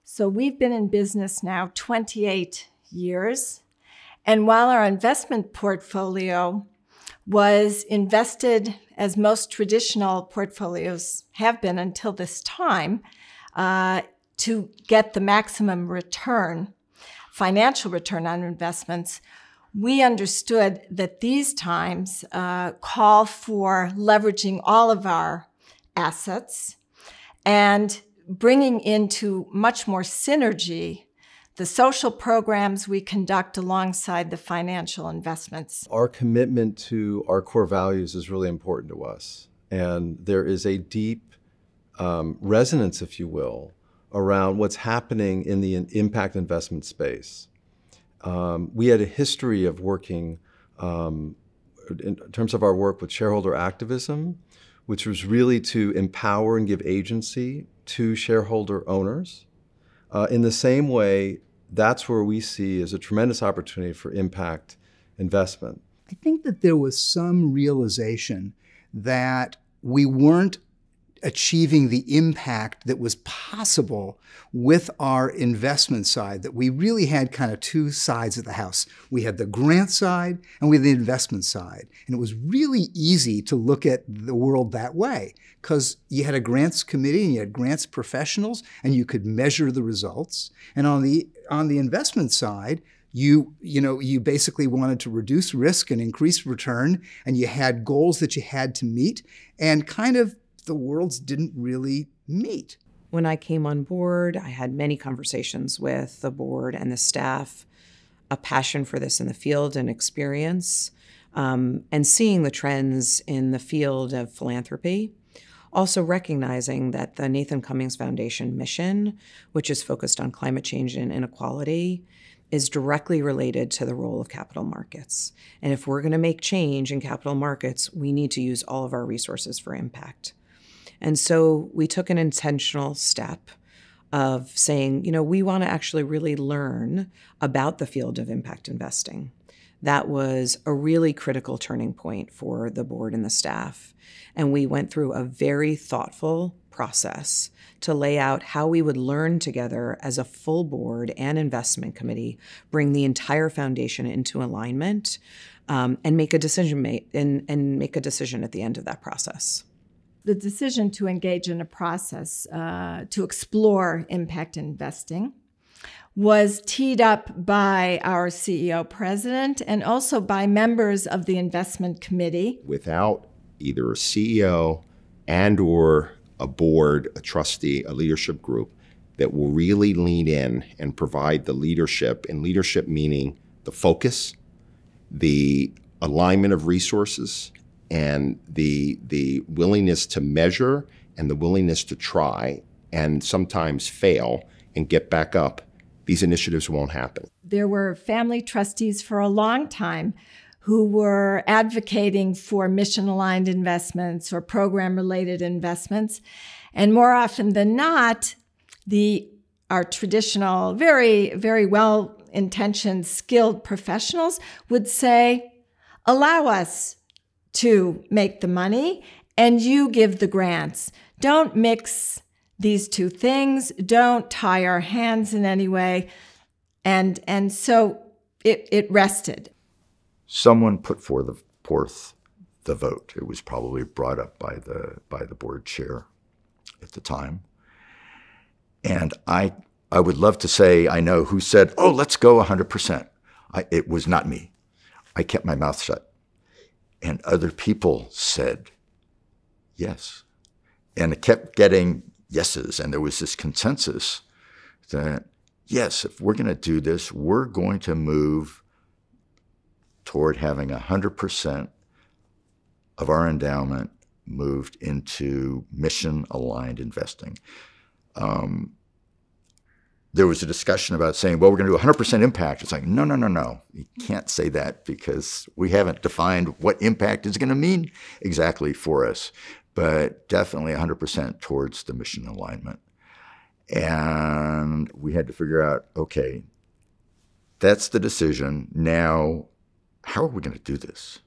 So we've been in business now 28 years. And while our investment portfolio was invested, as most traditional portfolios have been until this time, to get the maximum return, financial return on investments, we understood that these times call for leveraging all of our assets and bringing into much more synergy the social programs we conduct alongside the financial investments. Our commitment to our core values is really important to us. And there is a deep resonance, if you will, around what's happening in the impact investment space. We had a history of working, in terms of our work with shareholder activism, which was really to empower and give agency to shareholder owners. In the same way, that's where we see as a tremendous opportunity for impact investment. I think that there was some realization that we weren't achieving the impact that was possible with our investment side, that we really had kind of two sides of the house. We had the grant side and we had the investment side. And it was really easy to look at the world that way because you had a grants committee and you had grants professionals and you could measure the results. And on the investment side, you basically wanted to reduce risk and increase return, and you had goals that you had to meet, and kind of the worlds didn't really meet. When I came on board, I had many conversations with the board and the staff, a passion for this in the field and experience, and seeing the trends in the field of philanthropy. Also recognizing that the Nathan Cummings Foundation mission, which is focused on climate change and inequality, is directly related to the role of capital markets. And if we're going to make change in capital markets, we need to use all of our resources for impact. And so we took an intentional step of saying, we want to actually really learn about the field of impact investing. That was a really critical turning point for the board and the staff. And we went through a very thoughtful process to lay out how we would learn together as a full board and investment committee, bring the entire foundation into alignment, and make a decision and make a decision at the end of that process. The decision to engage in a process to explore impact investing was teed up by our CEO president and also by members of the investment committee. Without either a CEO and or a board, a trustee, a leadership group that will really lean in and provide the leadership, and leadership meaning the focus, the alignment of resources, and the willingness to measure and the willingness to try and sometimes fail and get back up, these initiatives won't happen. There were family trustees for a long time who were advocating for mission-aligned investments or program-related investments. And more often than not, our traditional, very, very well-intentioned, skilled professionals would say, allow us to make the money and you give the grants. Don't mix these two things. Don't tie our hands in any way. And so it rested. Someone put forth the vote. It was probably brought up by the board chair at the time. And I would love to say I know who said, oh, let's go 100%. It was not me. I kept my mouth shut. And other people said yes. And it kept getting yeses. And there was this consensus that, yes, if we're going to do this, we're going to move toward having 100% of our endowment moved into mission-aligned investing. There was a discussion about saying, well, we're going to do 100% impact. It's like, no. You can't say that because we haven't defined what impact is going to mean exactly for us, but definitely 100% towards the mission alignment. And we had to figure out, okay, that's the decision. Now, how are we going to do this?